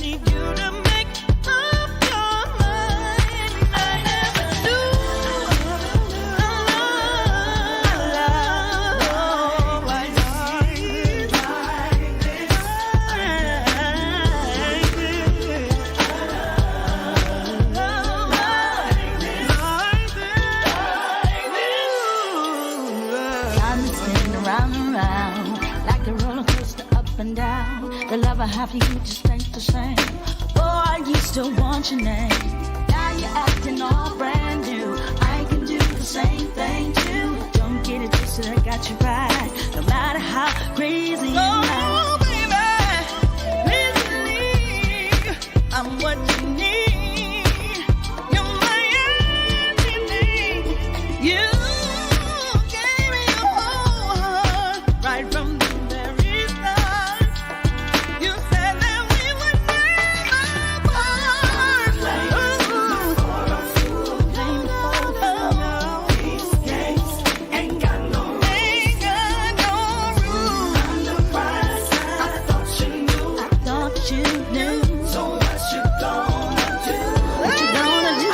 need you to make up your mind. I never knew love like this. I'm spinning around and round like a roller coaster up and down. The love I have for you just ain't the same. Boy, I used to want your name. Now you're acting all brand new. I can do the same thing too. Don't get it twisted, I got you right. No matter how crazy you are. Baby, please believe I'm what you need. You're my everything. You gave me your whole heart right from the very start. You said that we would never part. These games ain't got no rules. I'm the prize. I thought you knew. So what you gonna do? What you gonna do?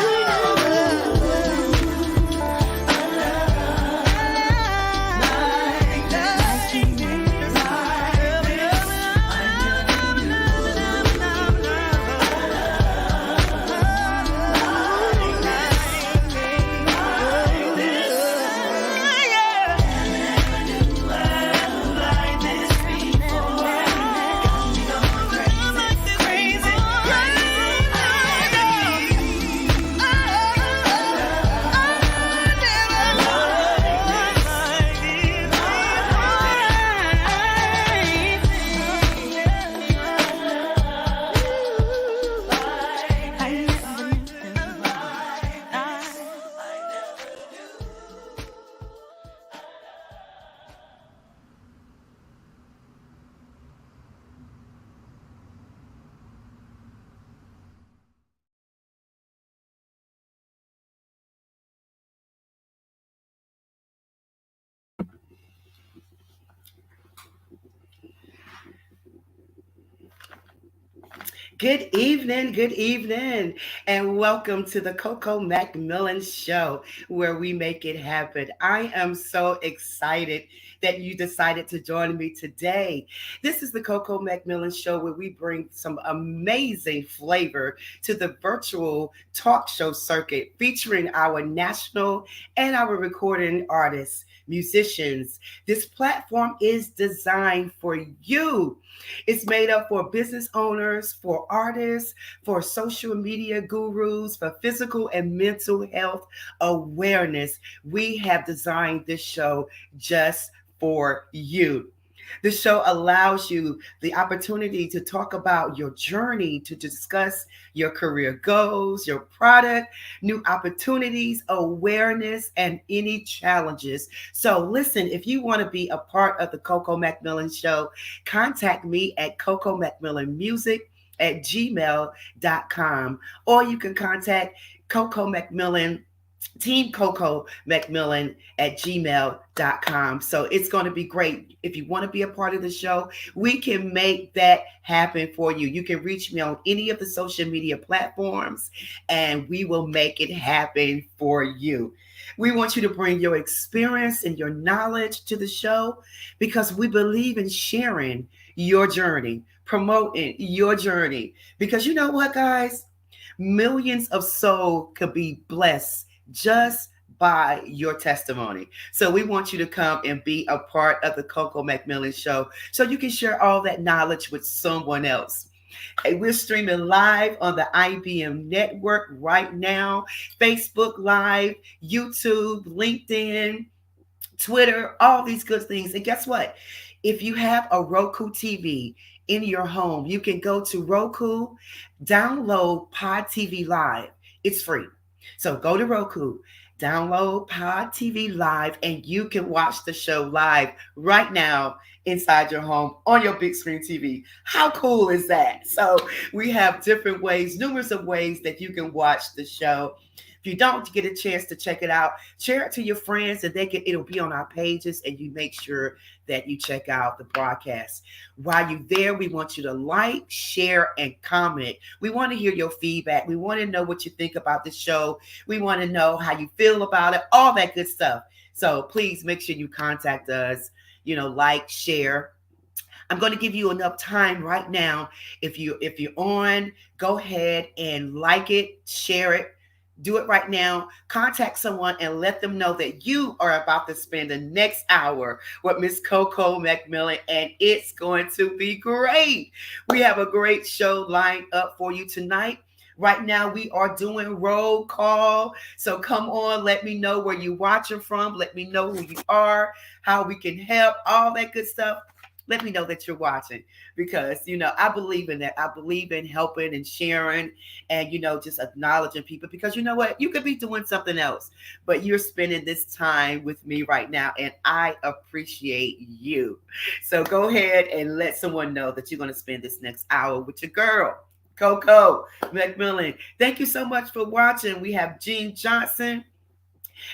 Good evening, and welcome to the Coco McMillan Show, where we make it happen. I am so excited that you decided to join me today. This is the Coco McMillan Show, where we bring some amazing flavor to the virtual talk show circuit, featuring our national and our recording artists, musicians. This platform is designed for you. It's made up for business owners, for artists, for social media gurus, for physical and mental health awareness. We have designed this show just for you. The show allows you the opportunity to talk about your journey, to discuss your career goals, your product, new opportunities, awareness, and any challenges. So, listen, if you want to be a part of the Coco McMillan Show, contact me at Coco McMillan Music at gmail.com, or you can contact Coco McMillan Team Coco McMillan at gmail.com. So it's going to be great. If you want to be a part of the show, we can make that happen for you. You can reach me on any of the social media platforms, and we will make it happen for you. We want you to bring your experience and your knowledge to the show, because we believe in sharing your journey, promoting your journey. Because you know what, guys? Millions of souls could be blessed just by your testimony. So we want you to come and be a part of the Coco McMillan Show, so you can share all that knowledge with someone else. Hey, we're streaming live on the IBM network right now, Facebook Live, YouTube, LinkedIn, Twitter, all these good things. And guess what? If you have a Roku TV in your home, you can go to Roku, download Pod TV Live. It's free. So go to Roku, download Pod TV Live, and you can watch the show live right now inside your home on your big screen TV. How cool is that? So we have different ways, numerous of ways that you can watch the show. If you don't get a chance to check it out, share it to your friends and it'll be on our pages, and you make sure that you check out the broadcast. While you're there, we want you to like, share, and comment. We want to hear your feedback. We want to know what you think about the show. We want to know how you feel about it, all that good stuff. So please make sure you contact us, like, share. I'm going to give you enough time right now. If you're on, go ahead and like it, share it. Do it right now. Contact someone and let them know that you are about to spend the next hour with Miss Coco McMillan, and it's going to be great. We have a great show lined up for you tonight. Right now, we are doing roll call. So come on, let me know where you're watching from. Let me know who you are, how we can help, all that good stuff. Let me know that you're watching, because I believe in that. I believe in helping and sharing, and just acknowledging people, because you know what, you could be doing something else, but you're spending this time with me right now, and I appreciate you. So go ahead and let someone know that you're going to spend this next hour with your girl Coco McMillan. Thank you so much for watching. We have Jean Johnson,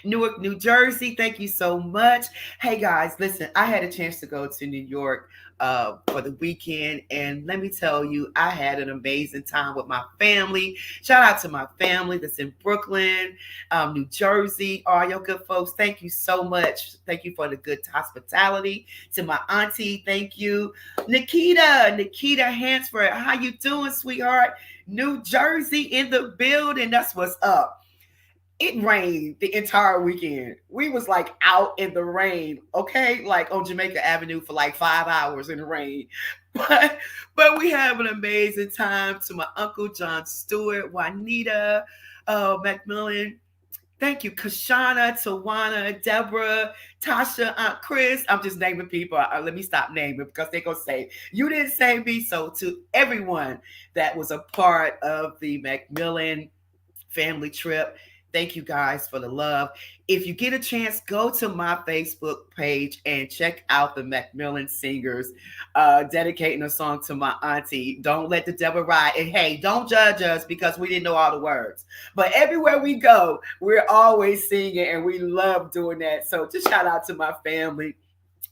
Newark, New Jersey. Thank you so much. Hey guys, listen, I had a chance to go to New York for the weekend, and let me tell you, I had an amazing time with my family. Shout out to my family that's in Brooklyn, New Jersey. All your good folks, thank you so much. Thank you for the good hospitality. To my auntie, thank you. Nikita Hansford, how you doing, sweetheart? New Jersey in the building. That's what's up. It rained the entire weekend. We was like out in the rain, okay, like on Jamaica Avenue for like 5 hours in the rain. But we have an amazing time. To my Uncle John Stewart, Juanita McMillan, thank you. Kashana, Tawana, Deborah, Tasha, Aunt Chris. I'm just naming people. Let me stop naming, because they're going to say, you didn't say me. So to everyone that was a part of the McMillan family trip, thank you guys for the love. If you get a chance, go to my Facebook page and check out the McMillan Singers dedicating a song to my auntie. Don't let the devil ride. And hey, don't judge us because we didn't know all the words. But everywhere we go, we're always singing, and we love doing that. So just shout out to my family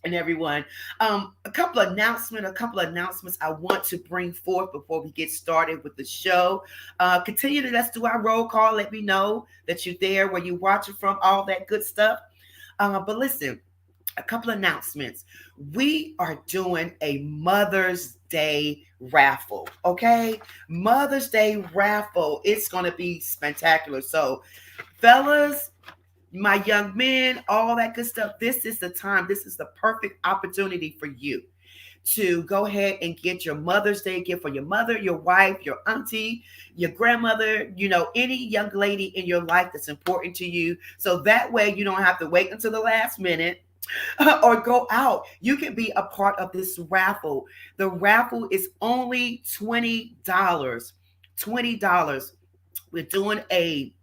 and everyone. A couple of announcements I want to bring forth before we get started with the show. Continue to let's do our roll call. Let me know that you're there, where you're watching from, all that good stuff. But listen, a couple of announcements. We are doing a Mother's Day raffle, okay? Mother's Day raffle. It's going to be spectacular. So, fellas, my young men, all that good stuff, this is the time. This is the perfect opportunity for you to go ahead and get your Mother's Day gift for your mother, your wife, your auntie, your grandmother, any young lady in your life that's important to you. So that way you don't have to wait until the last minute or go out. You can be a part of this raffle. The raffle is only $20. $20. We're doing a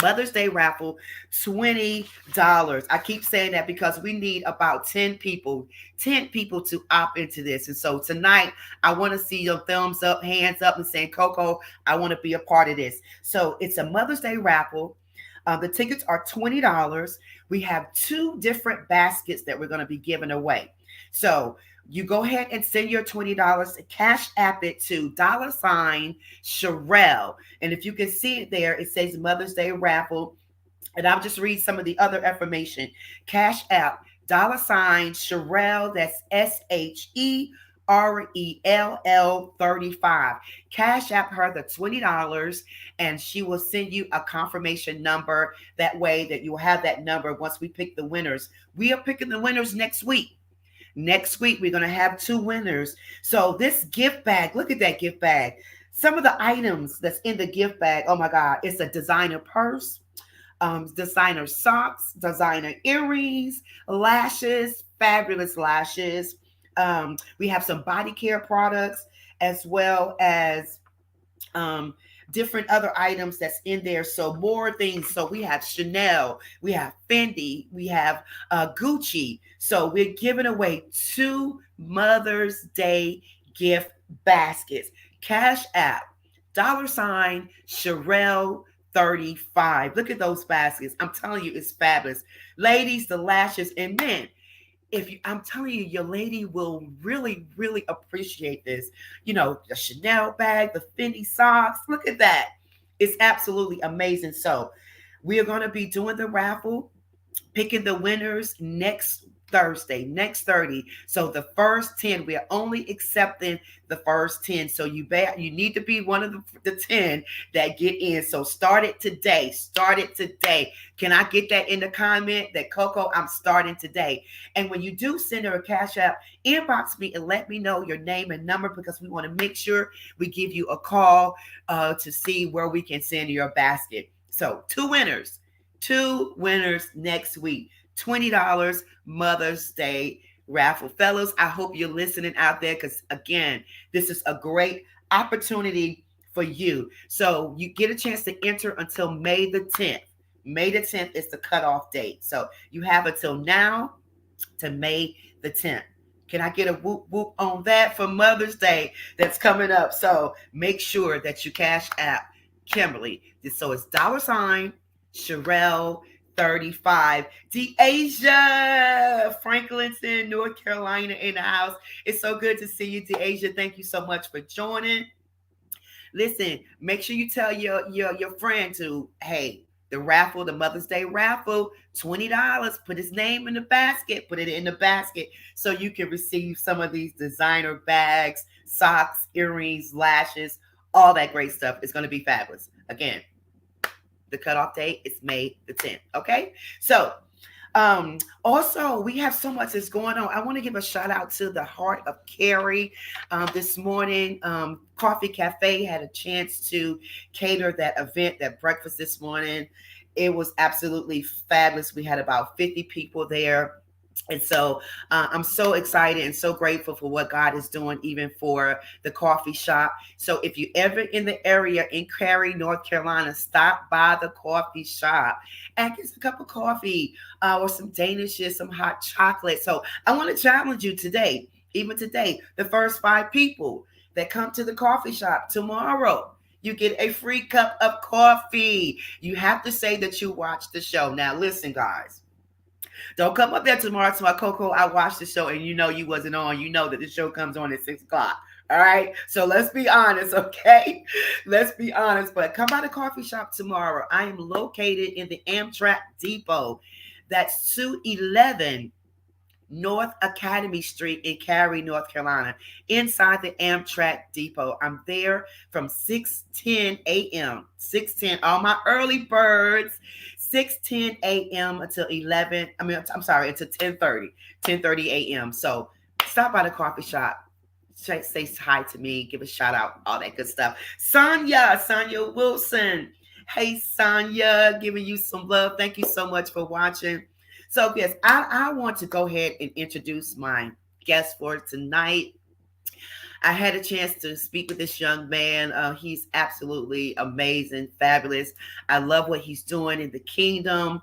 Mother's Day raffle, $20. I keep saying that because we need about 10 people to opt into this. And so tonight, I want to see your thumbs up, hands up, and saying, Coco, I want to be a part of this. So it's a Mother's Day raffle. The tickets are $20. We have 2 different baskets that we're going to be giving away. So you go ahead and send your $20, cash app it to $Sherelle. And if you can see it there, it says Mother's Day raffle. And I'll just read some of the other information. Cash app $Sherelle, that's SHERELL 35. Cash app her the $20, and she will send you a confirmation number. That way that you'll have that number once we pick the winners. We are picking the winners next week. Next week, we're going to have 2 winners. So this gift bag, look at that gift bag. Some of the items that's in the gift bag, oh my God, it's a designer purse, designer socks, designer earrings, lashes, fabulous lashes. We have some body care products, as well as different other items that's in there. So more things. So we have Chanel, we have Fendi, we have Gucci. So we're giving away 2 Mother's Day gift baskets. Cash app $Sherelle 35. Look at those baskets. I'm telling you, it's fabulous. Ladies, the lashes, and men, if you, I'm telling you, your lady will really, really appreciate this. You know, the Chanel bag, the Fendi socks. Look at that. It's absolutely amazing. So we are going to be doing the raffle, picking the winners next Thursday, next 30. So the first 10, we are only accepting the first 10. So you need to be one of the 10 that get in. So start it today. Start it today. Can I get that in the comment that Coco, I'm starting today? And when you do send her a cash app, inbox me and let me know your name and number, because we want to make sure we give you a call to see where we can send your basket. So two winners next week. $20 Mother's Day raffle. Fellas, I hope you're listening out there, because, again, this is a great opportunity for you. So you get a chance to enter until May the 10th. May the 10th is the cutoff date. So you have until now to May the 10th. Can I get a whoop whoop on that for Mother's Day that's coming up? So make sure that you cash app Kimberly. So it's $ Sherelle 35. Deasia Franklinton, North Carolina in the house. It's so good to see you, Deasia. Thank you so much for joining. Listen, make sure you tell your friend to, hey, the raffle, the Mother's Day raffle, $20. Put his name in the basket. Put it in the basket so you can receive some of these designer bags, socks, earrings, lashes, all that great stuff. It's going to be fabulous. Again, the cutoff date is May the 10th. Okay. So, also, we have so much that's going on. I want to give a shout out to the Heart of Carrie. This morning, Coffee Cafe had a chance to cater that event, that breakfast this morning. It was absolutely fabulous. We had about 50 people there. And so I'm so excited and so grateful for what God is doing, even for the coffee shop. So if you ever in the area in Cary, North Carolina, stop by the coffee shop and get a cup of coffee or some Danishes, some hot chocolate. So I want to challenge you today, even today, the first 5 people that come to the coffee shop tomorrow, you get a free cup of coffee. You have to say that you watched the show. Now, listen, guys. Don't come up there tomorrow to my Coco. I watched the show and you know you wasn't on. You know that the show comes on at 6 o'clock. All right. So let's be honest, okay? Let's be honest. But come by the coffee shop tomorrow. I am located in the Amtrak Depot. That's 211 North Academy Street in Cary, North Carolina, inside the Amtrak Depot. I'm there from 6:10 a.m. 6:10, all my early birds, 6:10 a.m. until 11. I'm sorry, until 10:30 a.m. So stop by the coffee shop. Say hi to me, give a shout out, all that good stuff. Sonia Wilson. Hey, Sonia, giving you some love. Thank you so much for watching. So, yes, I want to go ahead and introduce my guest for tonight. I had a chance to speak with this young man. He's absolutely amazing, fabulous. I love what he's doing in the kingdom,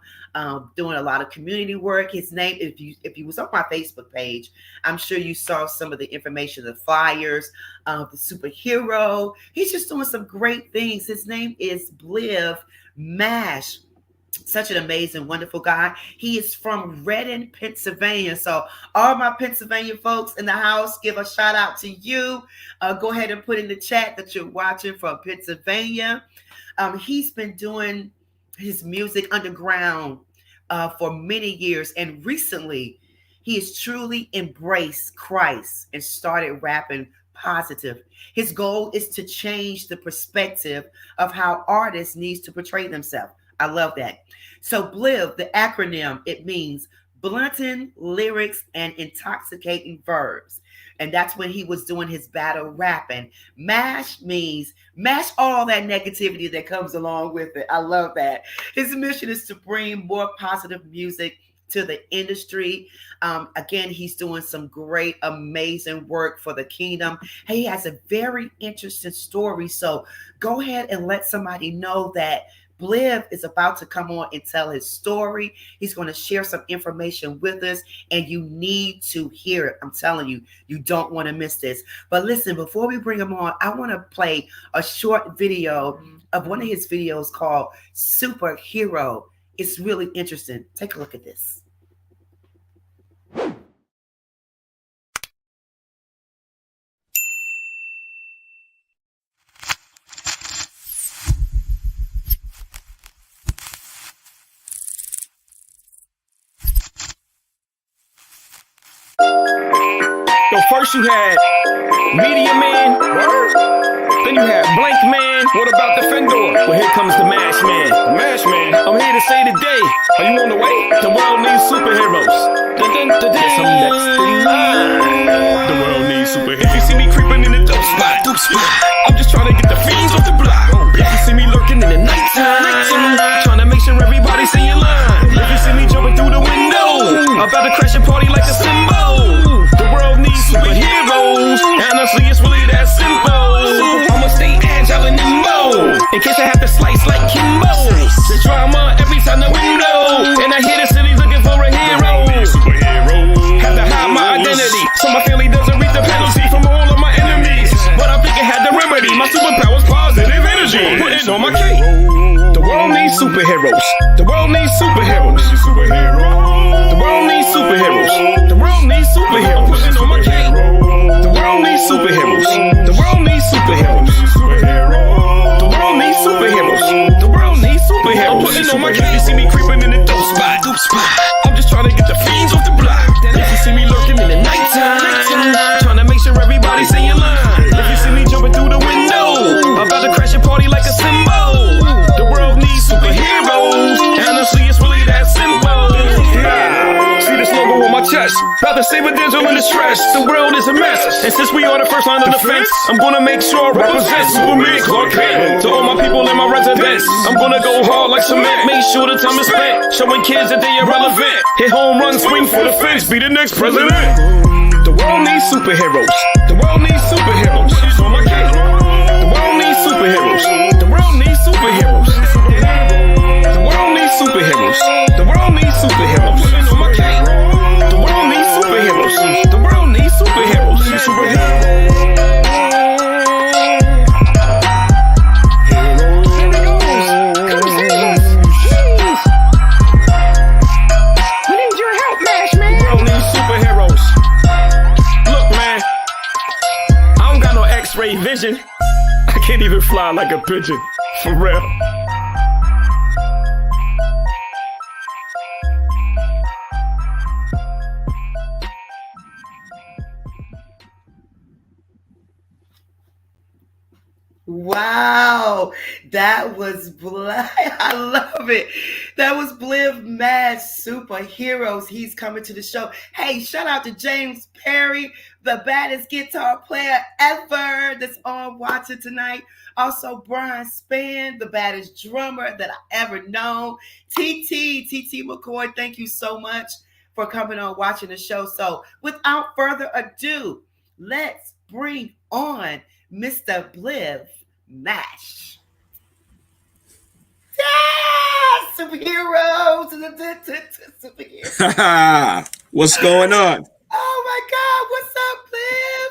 doing a lot of community work. His name, if you was on my Facebook page, I'm sure you saw some of the information, the flyers, the superhero. He's just doing some great things. His name is Bliv Mash. Such an amazing, wonderful guy. He is from Reading, Pennsylvania. So all my Pennsylvania folks in the house, give a shout out to you. Go ahead and put in the chat that you're watching from Pennsylvania. He's been doing his music underground for many years. And recently, he has truly embraced Christ and started rapping positive. His goal is to change the perspective of how artists need to portray themselves. I love that. So Bliv, the acronym, it means blunting lyrics and intoxicating verbs. And that's when he was doing his battle rapping. Mash means mash all that negativity that comes along with it. I love that. His mission is to bring more positive music to the industry. Again, he's doing some great, amazing work for the kingdom. He has a very interesting story. So go ahead and let somebody know that Bliv is about to come on and tell his story. He's going to share some information with us, and you need to hear it. I'm telling you, you don't want to miss this. But listen, before we bring him on, I want to play a short video of one of his videos called Superhero. It's really interesting. Take a look at this. So first you had Media Man, then you had Blank Man. What about the Fendor? Well, here comes the Mash Man. The Mash Man. I'm here to say today, are you on the way? The world needs superheroes. Yes, I'm next. The world needs superheroes. If you see me creeping in the dope spot, I'm just trying to get the fiends off the block. If you see me lurking in the nighttime, trying to make sure everybody's in your line. If you see me jumping through the window, about to crash a party like a symbol. The world needs superheroes. Honestly, it's really that simple. I'ma stay agile and nimble, in case I have to slice like Kimbo. The drama every time the window, and I hear the city looking for a hero. Have to hide my identity, so my family doesn't reap the penalty from all of my enemies. But I think I had the remedy. My superpower's positive energy. Put it on my cake. The world needs superheroes. The world needs superheroes. The world needs superheroes. The world needs superheroes. Put it on my cake. The world needs superheroes. The world needs superheroes. The world needs superheroes. The world needs superheroes. Put it on my cake. You see me creeping in the dope spot. I'm just trying to get the fiends off the block. If you see me lurking in the nighttime, trying to make sure everybody's in your line. If you see me jumping through the window, about to crash a party like a symbol. The world needs superheroes. Honestly, it's really that simple. See this logo on my chest, about to save a damsel in distress. The world is a mess, and since we are the first line of defense, I'm gonna make sure I represent Superman Clark Kent. To all my people in my residence, I'm gonna go hard like cement. Make sure the time is spent showing kids that they are relevant. Hit home run, swing for the fence, be the next president. The world needs superheroes. The world needs superheroes. On my cake. The world needs superheroes. The world needs superheroes. The world needs superheroes. The world needs superheroes. On my cake. The world needs superheroes. The world needs superheroes. Vision. I can't even fly like a pigeon. For real. Wow, that was I love it. That was Bliv Mad Superheroes. He's coming to the show. Hey, shout out to James Perry, the baddest guitar player ever that's on watching tonight. Also, Brian Spann, the baddest drummer that I ever known. TT McCoy, thank you so much for coming on watching the show. So without further ado, let's bring on Mr. Bliv Mash. Yeah, superheroes. Superheroes. What's going on? Oh my God, what's up, Bliv?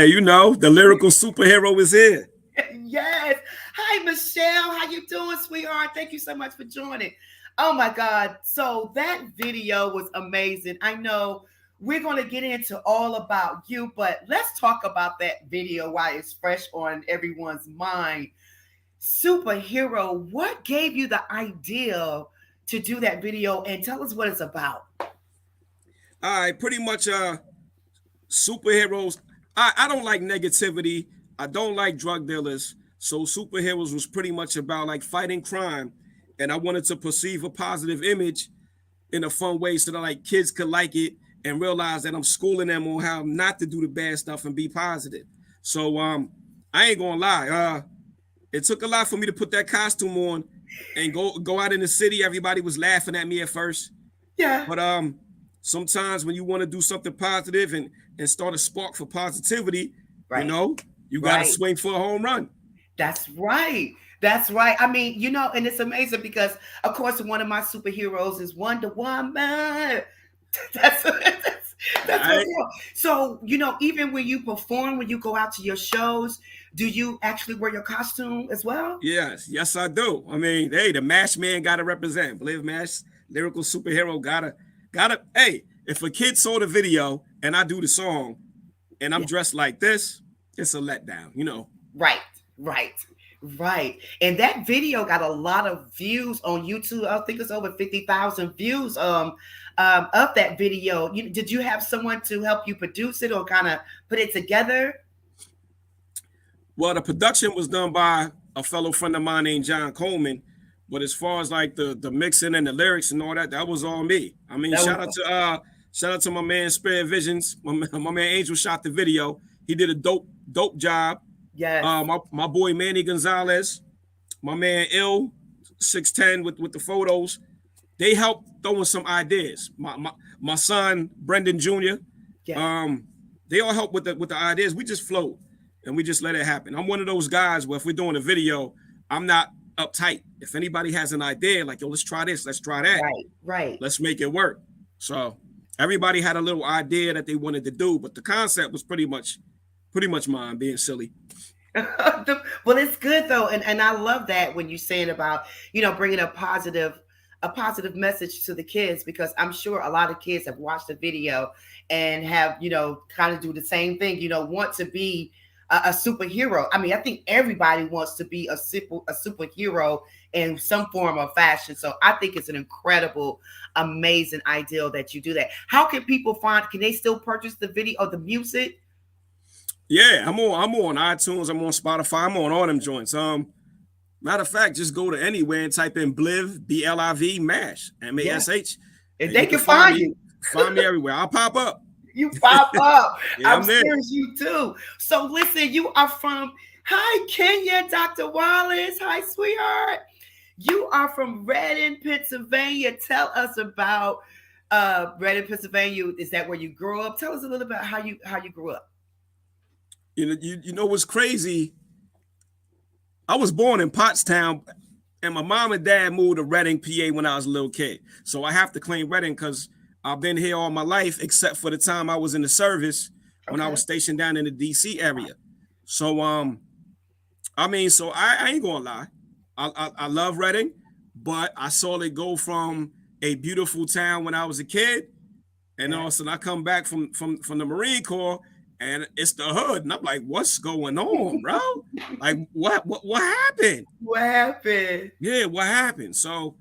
Hey, you know, the lyrical superhero is here. Yes. Hi, Michelle. How you doing, sweetheart? Thank you so much for joining. Oh my God. So that video was amazing. I know we're going to get into all about you, but let's talk about that video while it's fresh on everyone's mind. Superhero, what gave you the idea to do that video, and tell us what it's about? All right, pretty much superheroes. I don't like negativity. I don't like drug dealers. So superheroes was pretty much about like fighting crime. And I wanted to perceive a positive image in a fun way so that like kids could like it and realize that I'm schooling them on how not to do the bad stuff and be positive. So I ain't gonna lie. It took a lot for me to put that costume on and go out in the city. Everybody was laughing at me at first. Yeah. But sometimes when you want to do something positive and start a spark for positivity, right, you know, you got to swing for a home run. That's right. That's right. I mean, and it's amazing because, of course, one of my superheroes is Wonder Woman. That's Right? what's real. So, even when you perform, when you go out to your shows, do you actually wear your costume as well? Yes, I do. I mean, hey, the Mash Man gotta represent. Believe Mash, lyrical superhero gotta. Hey, if a kid saw the video and I do the song and I'm Yeah. dressed like this, it's a letdown, Right, right, right. And that video got a lot of views on YouTube. I think it's over 50,000 views of that video. Did you have someone to help you produce it or kind of put it together? Well, the production was done by a fellow friend of mine named John Coleman. But as far as like the mixing and the lyrics and all that, that was all me. I mean, That shout out to my man Spirit Visions. My man Angel shot the video. He did a dope job. Yes. My boy Manny Gonzalez, my man Ill 610 with the photos. They helped throwing some ideas. My son Brendan Jr. Yeah. They all help with the ideas. We just float and we just let it happen. I'm one of those guys where if we're doing a video, I'm not uptight. If anybody has an idea, like, yo, let's try this, let's try that. Right. Let's make it work. So everybody had a little idea that they wanted to do, but the concept was pretty much mine, being silly. Well, it's good though, and I love that when you're saying about bringing a positive message to the kids, because I'm sure a lot of kids have watched the video and have kind of do the same thing, want to be a superhero. I mean, I think everybody wants to be a superhero in some form or fashion. So I think it's an incredible, amazing idea that you do that. How can people can they still purchase the video or the music? Yeah, I'm on iTunes, I'm on Spotify, I'm on all them joints. Matter of fact, just go to anywhere and type in Bliv, BLIV, MASH, MASH. And they can find you. Find me everywhere. I'll pop up. You pop up. Yeah, I'm serious, you too. So listen, you are from, hi, Kenya, Dr. Wallace. Hi, sweetheart. You are from Reading, Pennsylvania. Tell us about Reading, Pennsylvania. Is that where you grew up? Tell us a little about how you grew up. You know what's crazy? I was born in Pottstown, and my mom and dad moved to Reading, PA when I was a little kid. So I have to claim Reading because I've been here all my life, except for the time I was in the service when I was stationed down in the DC area. So I mean, so I ain't gonna lie. I love Reading, but I saw it go from a beautiful town when I was a kid, and all of a sudden I come back from the Marine Corps. And it's the hood, and I'm like, "What's going on, bro? Like, what happened? What happened? Yeah, what happened?" So,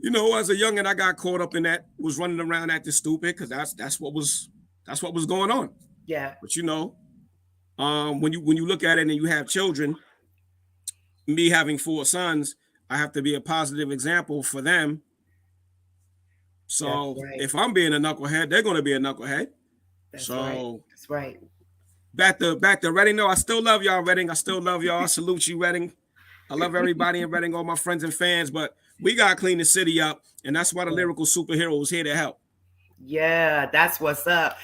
as a youngin', I got caught up in that. Was running around acting stupid because that's what was going on. Yeah. But when you look at it and you have children, me having 4 sons, I have to be a positive example for them. So if I'm being a knucklehead, they're going to be a knucklehead. That's right. Back to Reading. No, I still love y'all, Reading. I still love y'all. I salute you, Reading. I love everybody in Reading, all my friends and fans, but we got to clean the city up, and that's why the lyrical superhero is here to help. Yeah, that's what's up.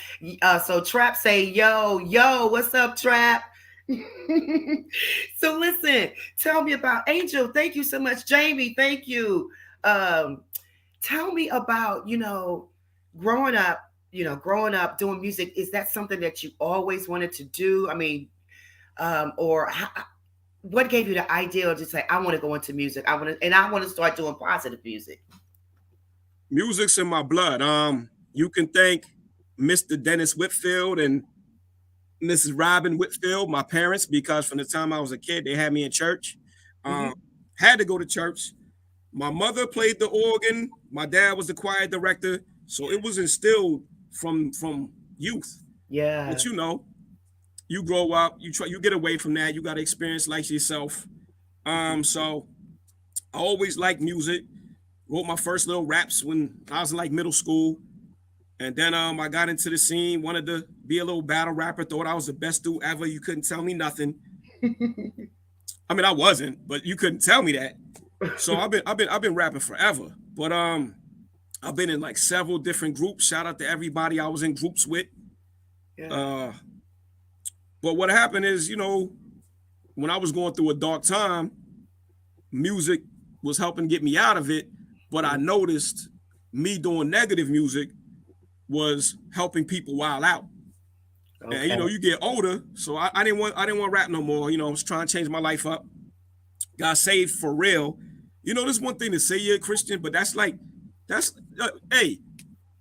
So Trap say, yo, what's up, Trap? So listen, tell me about Angel. Thank you so much. Jamie, thank you. Tell me about, growing up doing music. Is that something that you always wanted to do? I mean, what gave you the idea to say, I want to go into music? I want to start doing positive music. Music's in my blood. You can thank Mr. Dennis Whitfield and Mrs. Robin Whitfield, my parents, because from the time I was a kid, they had me in church. Had to go to church. My mother played the organ. My dad was the choir director. So it was instilled from youth. Yeah. But you grow up, you get away from that. You got to experience life yourself. So I always liked music. Wrote my first little raps when I was in like middle school. And then I got into the scene, wanted to be a little battle rapper, thought I was the best dude ever. You couldn't tell me nothing. I mean, I wasn't, but you couldn't tell me that. So I've been rapping forever. But I've been in like several different groups. Shout out to everybody I was in groups with. Yeah. But what happened is, when I was going through a dark time, music was helping get me out of it. But I noticed me doing negative music was helping people wild out. Okay. And you know, you get older, so I didn't want rap no more. You know, I was trying to change my life up. Got saved for real. You know, there's one thing to say you're a Christian, but hey,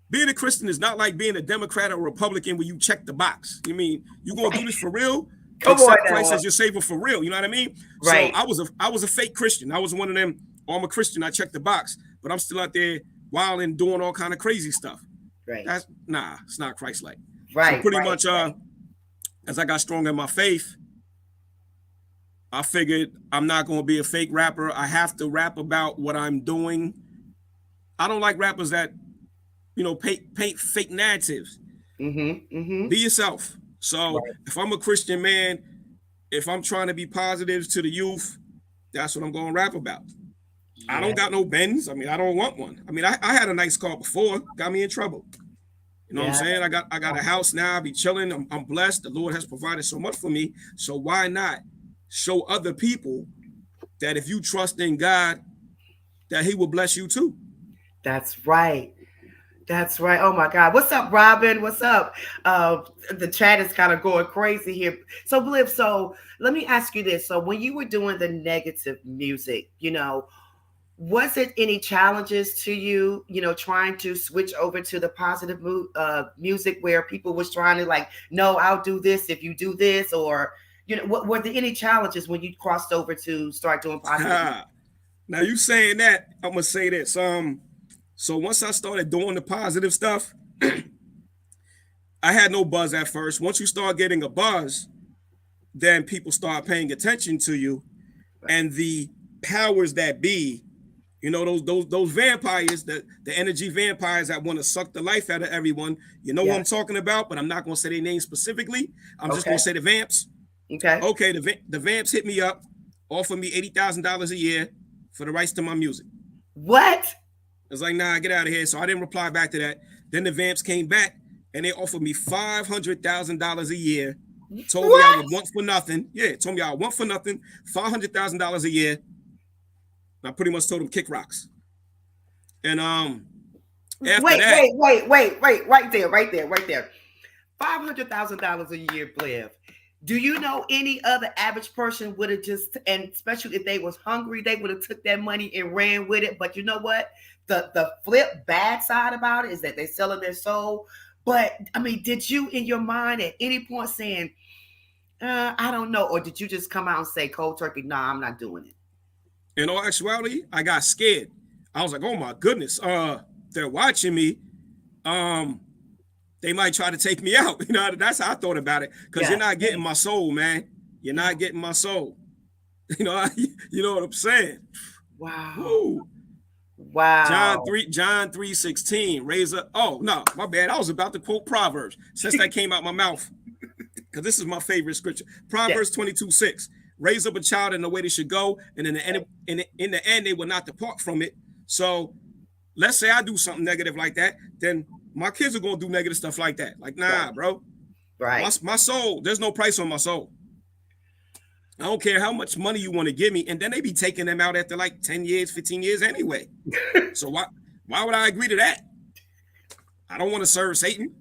being a Christian is not like being a Democrat or Republican where you check the box. You mean you gonna do this for real? Accept Christ as your savior for real. You know what I mean? Right. So I was a fake Christian. I was one of them. Oh, I'm a Christian. I checked the box, but I'm still out there wilding, doing all kind of crazy stuff. Right. It's not Christ-like. Right. So pretty much, as I got stronger in my faith, I figured I'm not going to be a fake rapper. I have to rap about what I'm doing. I don't like rappers that, you know, paint fake narratives. Be yourself. So if I'm a Christian man, if I'm trying to be positive to the youth, that's what I'm going to rap about. Yeah. I don't got no Benz. I mean, I don't want one. I mean, I had a nice car before, got me in trouble. You know what I'm saying? I got a house now. I be chilling. I'm blessed. The Lord has provided so much for me. So why not show other people that if you trust in God, that He will bless you too? That's right. That's right. Oh my God. What's up, Robin? What's up? The chat is kind of going crazy here. So Bliff, so let me ask you this. So when you were doing the negative music, you know, was it any challenges to you, you know, trying to switch over to the positive music where people was trying to like, no, I'll do this if you do this, or, you know, were there any challenges when you crossed over to start doing positive? Now you saying that, I'm going to say this. So once I started doing the positive stuff, I had no buzz at first. Once you start getting a buzz, then people start paying attention to you, and the powers that be, you know, those vampires, the energy vampires that want to suck the life out of everyone. You know what I'm talking about, but I'm not going to say their name specifically. I'm just going to say the vamps. Okay. The vamps hit me up, offered me $80,000 a year for the rights to my music. What? I was like, nah, get out of here. So I didn't reply back to that. Then the vamps came back and they offered me $500,000 a year. Told me I would want for nothing. Yeah, told me I would want for nothing. $500,000 a year. I pretty much told them kick rocks. And wait, right there. $500,000 a year, Bliff. Do you know any other average person would have just, and especially if they was hungry, they would have took that money and ran with it? But you know what? The flip bad side about it is that they're selling their soul. But I mean, did you in your mind at any point saying, I don't know, or did you just come out and say cold turkey, nah, I'm not doing it? In all actuality, I got scared. I was like, oh my goodness, they're watching me. They might try to take me out. You know, that's how I thought about it. Because you're not getting my soul, man. You're not getting my soul. You know what I'm saying? Wow. Woo. Wow. John 3:16. Raise up. Oh, no, my bad. I was about to quote Proverbs since that came out my mouth. Because this is my favorite scripture. Proverbs 22:6. Raise up a child in the way they should go, and in the end, they will not depart from it. So let's say I do something negative like that, then my kids are going to do negative stuff like that. Like, nah, bro. Right. My soul, there's no price on my soul. I don't care how much money you want to give me. And then they be taking them out after like 10 years, 15 years anyway. So why would I agree to that? I don't want to serve Satan.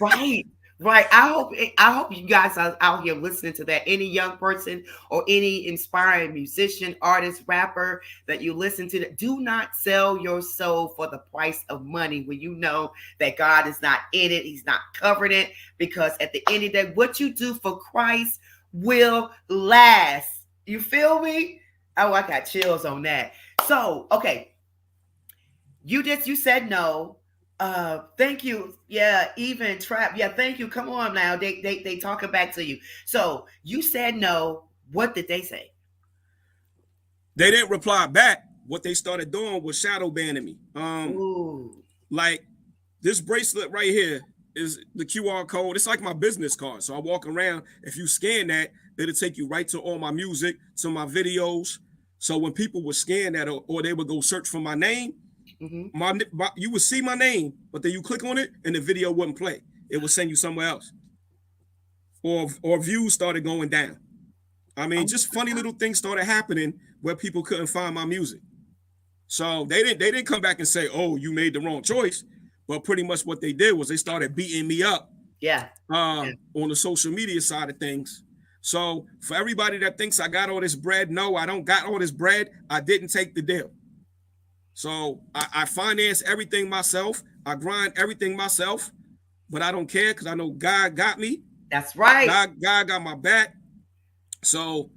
Right. Right. I hope you guys are out here listening to that. Any young person or any inspiring musician, artist, rapper that you listen to, do not sell your soul for the price of money when you know that God is not in it. He's not covering it, because at the end of the day, what you do for Christ will last. You feel me? Oh, I got chills on that. So, okay. You said no. Thank you. Yeah, even Trap. Yeah, thank you. Come on now. They talking back to you. So you said no. What did they say? They didn't reply back. What they started doing was shadow banning me. Like this bracelet right here is the QR code. It's like my business card. So I walk around. If you scan that, it'll take you right to all my music, to my videos. So when people would scan that, or they would go search for my name, you would see my name, but then you click on it and the video wouldn't play. It would send you somewhere else. Or views started going down. I mean, just funny little things started happening where people couldn't find my music. So they didn't come back and say, "Oh, you made the wrong choice." But pretty much what they did was they started beating me up. On the social media side of things. So for everybody that thinks I got all this bread, no, I don't got all this bread. I didn't take the deal. So I finance everything myself. I grind everything myself, but I don't care because I know God got me. That's right. God got my back. So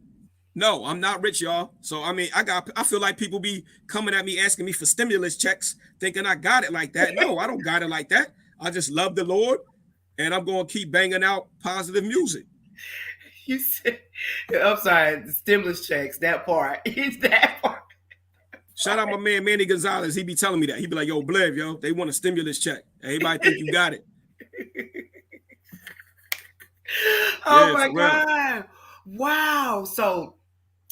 no, I'm not rich, y'all. So I mean, I feel like people be coming at me asking me for stimulus checks, thinking I got it like that. No, I don't got it like that. I just love the Lord, and I'm gonna keep banging out positive music. You said, I'm sorry, the stimulus checks, that part. It's that part. Shout out my man Manny Gonzalez. He be telling me that. He be like, yo, Bliv, yo, they want a stimulus check. Everybody think you got it. Oh my God. Wow. So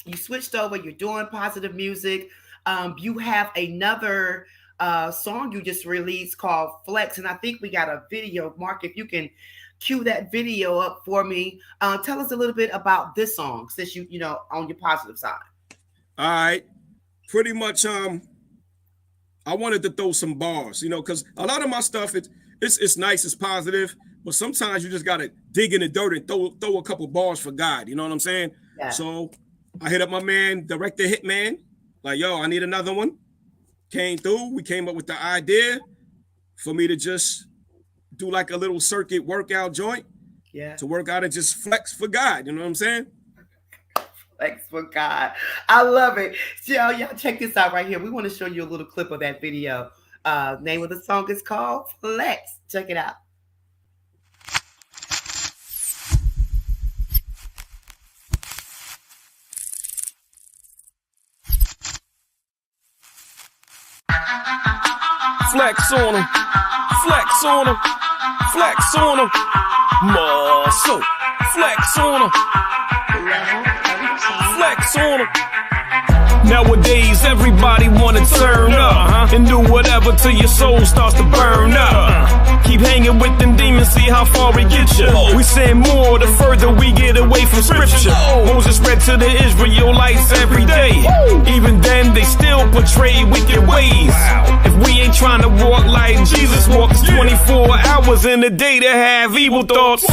you switched over, you're doing positive music. You have another song you just released called Flex. And I think we got a video. Mark, if you can cue that video up for me. Tell us a little bit about this song, since you know, on your positive side. All right. Pretty much, I wanted to throw some bars, you know, because a lot of my stuff, it's nice, it's positive, but sometimes you just got to dig in the dirt and throw a couple bars for God. You know what I'm saying? Yeah. So I hit up my man, director Hitman, like, yo, I need another one. Came through. We came up with the idea for me to just do like a little circuit workout joint. Yeah. To work out and just flex for God. You know what I'm saying? Thanks for God. I love it. So y'all check this out right here. We want to show you a little clip of that video. Name of the song is called Flex. Check it out. Flex on them, flex on them, flex on them, muscle, flex on them. Flex on them. Nowadays, everybody wanna turn up and do whatever till your soul starts to burn up. Keep hanging with them demons, see how far we get you. We sin more the further we get away from scripture. Moses read to the Israelites every day. Even then, they still portray wicked ways. If we ain't trying to walk like Jesus walks 24 hours in a day to have evil thoughts,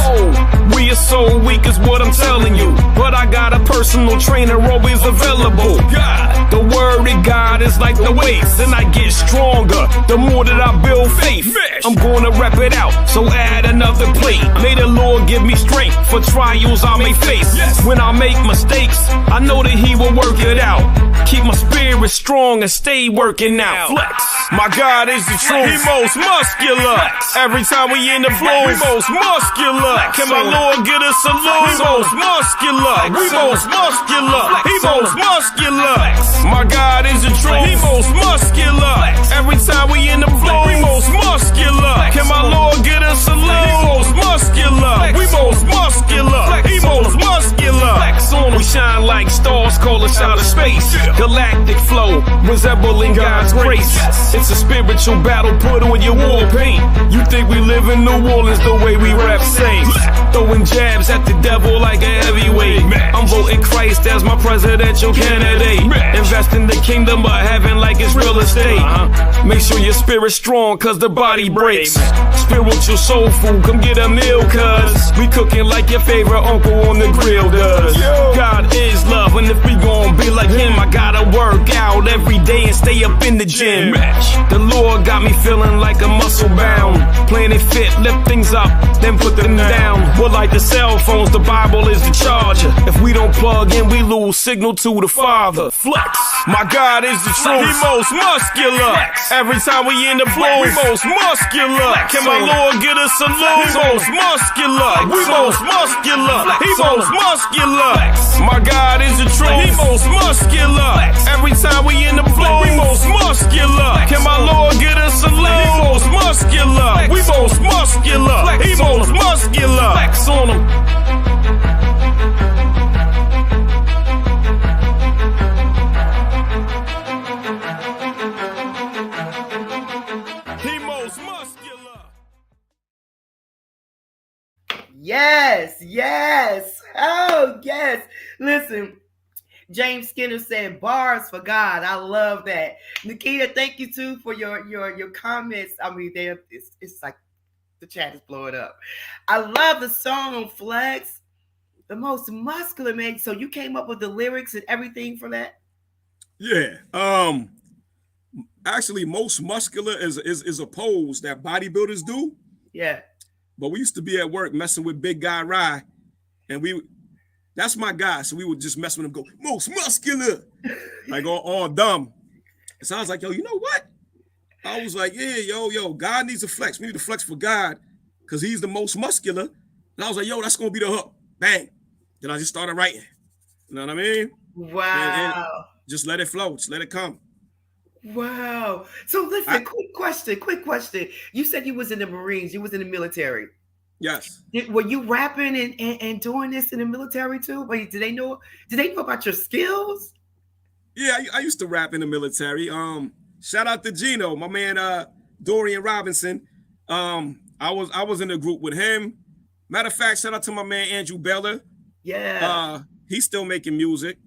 we are so weak is what I'm telling you. But I got a personal trainer always available. The word of God is like the weights, and I get stronger the more that I build faith. I'm gonna rep it out, so add another plate. May the Lord give me strength for trials I may face. When I make mistakes, I know that He will work it out. Keep my spirit strong and stay working out. Flex. My God is the truth. He most muscular. Every time we in the flow, we most muscular. Can my Lord get us a load? He most muscular. We most muscular. He most muscular. My God is the truth. He most muscular. Every time we in the flow, we most muscular. Can my Lord get us a load? He most muscular. We most muscular. He most muscular. We shine like stars, call us out of space. Galactic flow, resembling God's grace. It's a spiritual battle, put on your war paint. You think we live in New Orleans the way we rap saints? Throwing jabs at the devil like a heavyweight. I'm voting Christ as my presidential candidate. Invest in the kingdom of heaven like it's real estate. Make sure your spirit's strong cause the body breaks. Spiritual soul food, come get a meal cuz we cooking like your favorite uncle on the grill does. God is love, and if we gon' be like Him, I gotta work out every day and stay up in the gym. The Lord got me feeling like a muscle bound. Planet Fit, lift things up, then put them down. Well, like the cell phones, the Bible is the charger. If we don't plug in, we lose signal to the Father. Flex. My God is the truth. He most muscular. Every time we in the flow, we most muscular. Can my Lord get us a load? He most muscular. We most muscular. He most muscular. My God is the truth. He most muscular. Every time we in the flow, we most muscular. Can my Lord get us a load? He most muscular. We most muscular. He most muscular. Flex on him. Yes, yes. Oh, yes. Listen, James Skinner said bars for God. I love that. Nikita, thank you too for your comments. I mean, it's like the chat is blowing up. I love the song on Flex, the most muscular man. So you came up with the lyrics and everything for that? Yeah. Actually, most muscular is a pose that bodybuilders do. Yeah. But we used to be at work messing with Big Guy Rye, and that's my guy. So we would just mess with him, go most muscular, like all dumb. So I was like, yo, you know what? I was like, yeah, yo, God needs a flex. We need to flex for God because he's the most muscular. And I was like, yo, that's gonna be the hook. Bang. Then I just started writing. You know what I mean? Wow. And just let it flow. Just let it come. Wow. So listen, quick question. You said you was in the Marines, you was in the military. Yes. Were you rapping and doing this in the military too? Wait, did they know about your skills? Yeah, I used to rap in the military. Shout out to Gino, my man Dorian Robinson. I was in a group with him. Matter of fact, shout out to my man Andrew Beller. Yeah. He's still making music.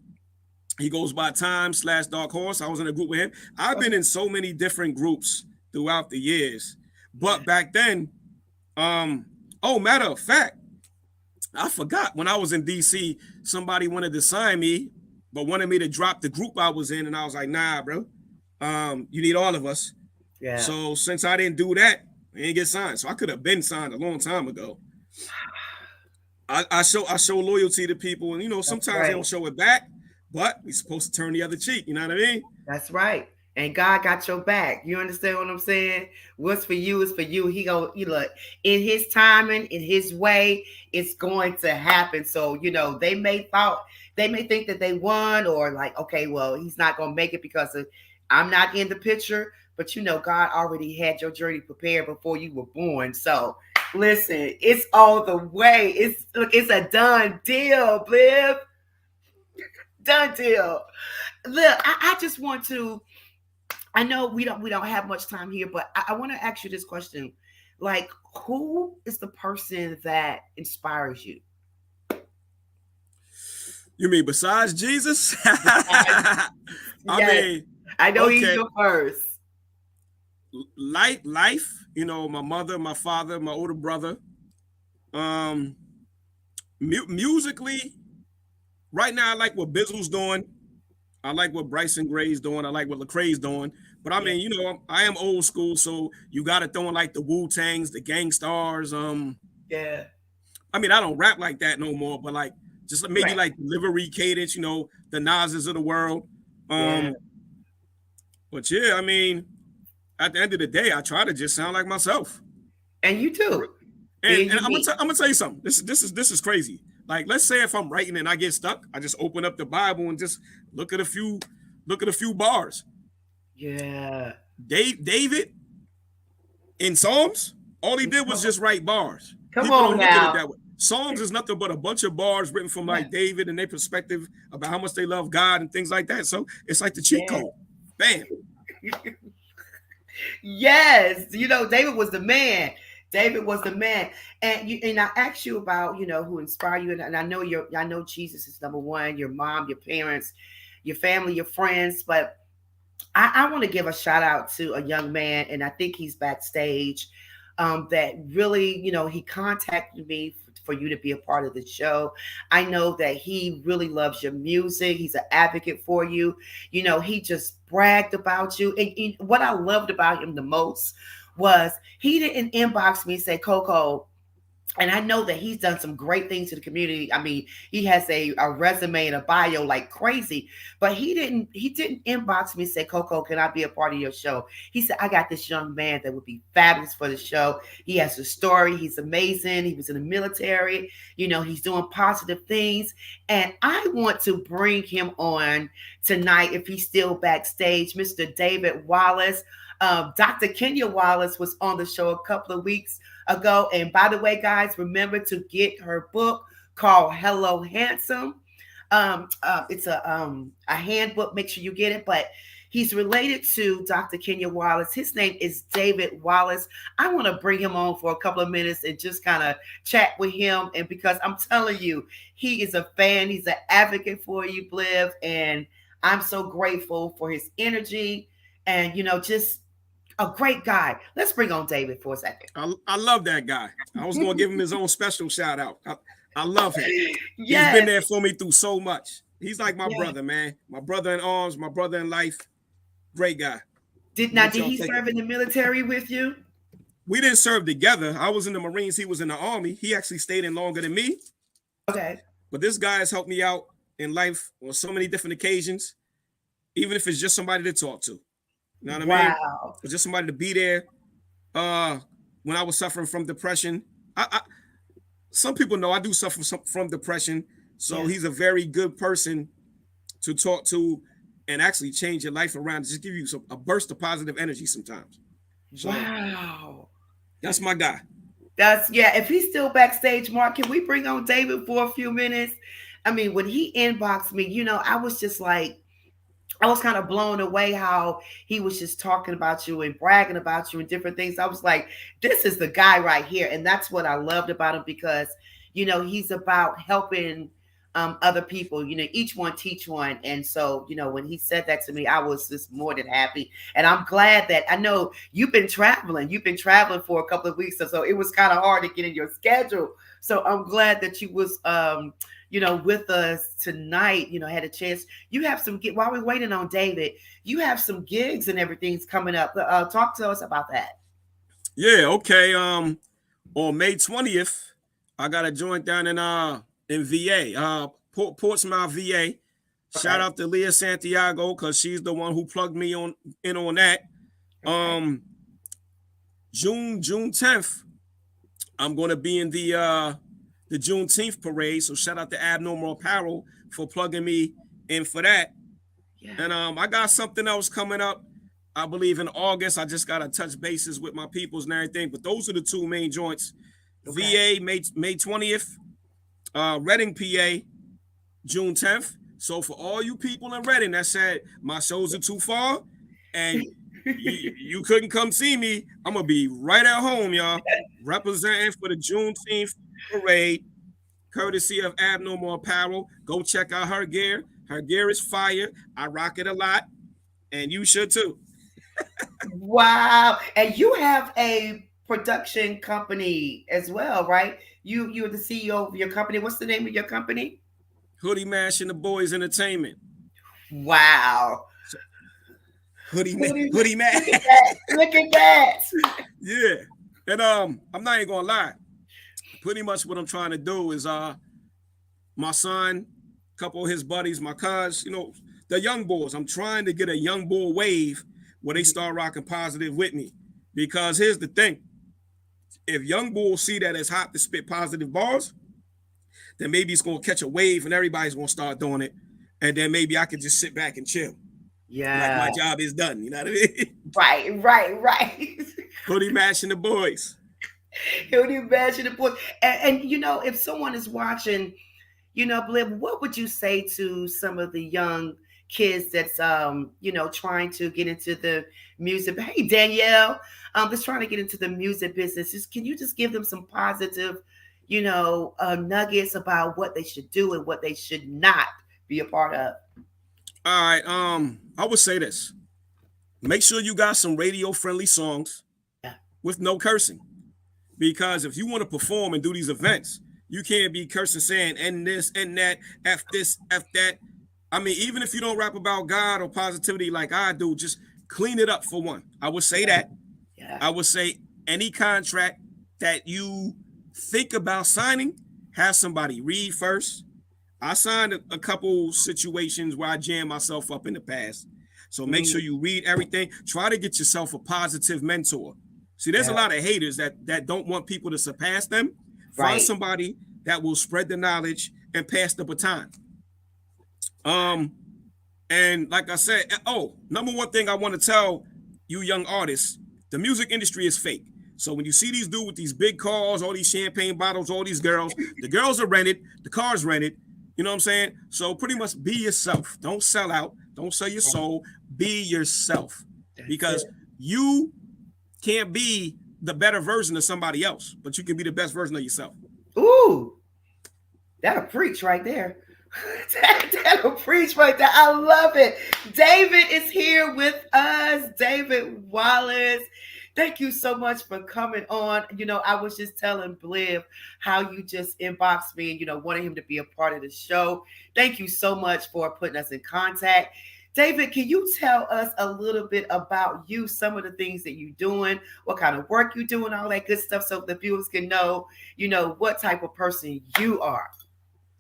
He goes by Time/Dark Horse. I was in a group with him. I've been in so many different groups throughout the years. But back then, matter of fact, I forgot when I was in DC, somebody wanted to sign me, but wanted me to drop the group I was in. And I was like, nah, bro. You need all of us. Yeah. So since I didn't do that, I didn't get signed. So I could have been signed a long time ago. I show loyalty to people, and sometimes they don't show it back, but we're supposed to turn the other cheek. You know what I mean? That's right. And God got your back. You understand what I'm saying? What's for you is for you. You look, in his timing, in his way, it's going to happen. So, they may think that they won, or like, okay, well, he's not going to make it because I'm not in the picture. But God already had your journey prepared before you were born. So listen, it's all the way. It's a done deal, Bliv. Done deal. Look, I just want to. I know we don't have much time here, but I want to ask you this question: like, who is the person that inspires you? You mean besides Jesus? Yes. I know he's your first. Life, my mother, my father, my older brother. Musically, right now I like what Bizzle's doing. I like what Bryson Gray's doing. I like what Lecrae's doing. But I mean, I am old school, so you got to throw in like the Wu-Tangs, the Gangstars. Yeah. I mean, I don't rap like that no more, but like just maybe like delivery cadence, the Nas's of the world. But yeah, I mean, at the end of the day, I try to just sound like myself. And you too. And I'm gonna tell you something. This is crazy. Like, let's say if I'm writing and I get stuck, I just open up the Bible and just look at a few bars. Yeah. David in Psalms, all he did was just write bars. Come on now. That way. Psalms is nothing but a bunch of bars written from like David and their perspective about how much they love God and things like that. So it's like the cheat code. Bam. Yes. David was the man. David was the man. And I asked you about, who inspired you. And I know Jesus is number one, your mom, your parents, your family, your friends. But I want to give a shout out to a young man, and I think he's backstage, that really, he contacted me for you to be a part of the show. I know that he really loves your music. He's an advocate for you. He just bragged about you. And what I loved about him the most was he didn't inbox me and say, Coco, and I know that he's done some great things to the community. I mean, he has a resume and a bio like crazy, but he didn't inbox me and say, Coco, can I be a part of your show? He said, I got this young man that would be fabulous for the show. He has a story. He's amazing. He was in the military. He's doing positive things. And I want to bring him on tonight if he's still backstage, Mr. David Wallace. Dr. Kenya Wallace was on the show a couple of weeks ago. And by the way, guys, remember to get her book called Hello Handsome. It's a handbook. Make sure you get it. But he's related to Dr. Kenya Wallace. His name is David Wallace. I want to bring him on for a couple of minutes and just kind of chat with him. And because I'm telling you, he is a fan. He's an advocate for you, Bliv. And I'm so grateful for his energy and, just a great guy. Let's bring on David for a second. I love that guy. I was going to give him his own special shout out. I love him. Yes. He's been there for me through so much. He's like my brother, man. My brother in arms, my brother in life. Great guy. Did he serve in the military with you? We didn't serve together. I was in the Marines. He was in the Army. He actually stayed in longer than me. Okay. But this guy has helped me out in life on so many different occasions, even if it's just somebody to talk to. You know what I mean? Or just somebody to be there. When I was suffering from depression, some people know I do suffer from depression. So he's a very good person to talk to and actually change your life around. Just give you a burst of positive energy sometimes. So, wow. That's my guy. If he's still backstage, Mark, can we bring on David for a few minutes? I mean, when he inboxed me, I was just like, I was kind of blown away how he was just talking about you and bragging about you and different things. I was like, this is the guy right here. And that's what I loved about him because, he's about helping other people, each one teach one. And so, when he said that to me, I was just more than happy. And I'm glad that I know you've been traveling for a couple of weeks. So it was kind of hard to get in your schedule. So I'm glad that you was, with us tonight, had a chance. You have some, while we're waiting on David, you have some gigs and everything's coming up. Talk to us about that. Yeah. Okay. On May 20th, I got a joint down in VA, Portsmouth, VA. Okay. Shout out to Leah Santiago because she's the one who plugged me in on that. Okay. June 10th, I'm going to be in the Juneteenth parade. So shout out to Abnormal Apparel for plugging me in for that. Yeah. And I got something else coming up. I believe in August. I just got to touch bases with my peoples and everything. But those are the two main joints. Okay. VA, May 20th. Reading, PA, June 10th. So for all you people in Reading that said my shows are too far and you couldn't come see me, I'm going to be right at home, y'all, representing for the Juneteenth parade, courtesy of Abnormal Apparel. Go check out her gear. Her gear is fire. I rock it a lot, and you should too. Wow. And you have a production company as well, right? You're the CEO of your company. What's the name of your company? Hoodie Mash and the Boys Entertainment. Wow. So, Hoodie Mash. Look at that. Yeah. And I'm not even gonna lie. Pretty much what I'm trying to do is my son, a couple of his buddies, my cuz, the young boys. I'm trying to get a young boy wave where they start rocking positive with me. Because here's the thing. If young bulls see that it's hot to spit positive bars, then maybe it's going to catch a wave and everybody's going to start doing it. And then maybe I can just sit back and chill. Yeah. Like my job is done. You know what I mean? Right. Hoodie Mash and the Boys. Hoodie Mash and the Boys. And if someone is watching, Bliv, what would you say to some of the young kids that's, trying to get into the music? Hey, Danielle, that's trying to get into the music business. Can you just give them some positive, nuggets about what they should do and what they should not be a part of? All right. I would say this. Make sure you got some radio-friendly songs with no cursing. Because if you want to perform and do these events, you can't be cursing saying, and this, and that, F this, F that. I mean, even if you don't rap about God or positivity like I do, just clean it up for one. I would say that. Yeah. I would say any contract that you think about signing, have somebody read first. I signed a couple situations where I jammed myself up in the past. So make sure you read everything. Try to get yourself a positive mentor. See, there's a lot of haters that don't want people to surpass them. Find somebody that will spread the knowledge and pass the baton. And like I said, number one thing I want to tell you young artists, the music industry is fake. So when you see these dudes with these big cars, all these champagne bottles, all these girls, the girls are rented, the car's rented. You know what I'm saying? So pretty much be yourself. Don't sell out. Don't sell your soul. Be yourself. Because you can't be the better version of somebody else, but you can be the best version of yourself. Ooh, that'll preach right there. That'll preach right there. I love it. David is here with us. David Wallace. Thank you so much for coming on. I was just telling Bliv how you just inboxed me and, wanted him to be a part of the show. Thank you so much for putting us in contact. David, can you tell us a little bit about you, some of the things that you're doing, what kind of work you're doing, all that good stuff, so the viewers can know, what type of person you are?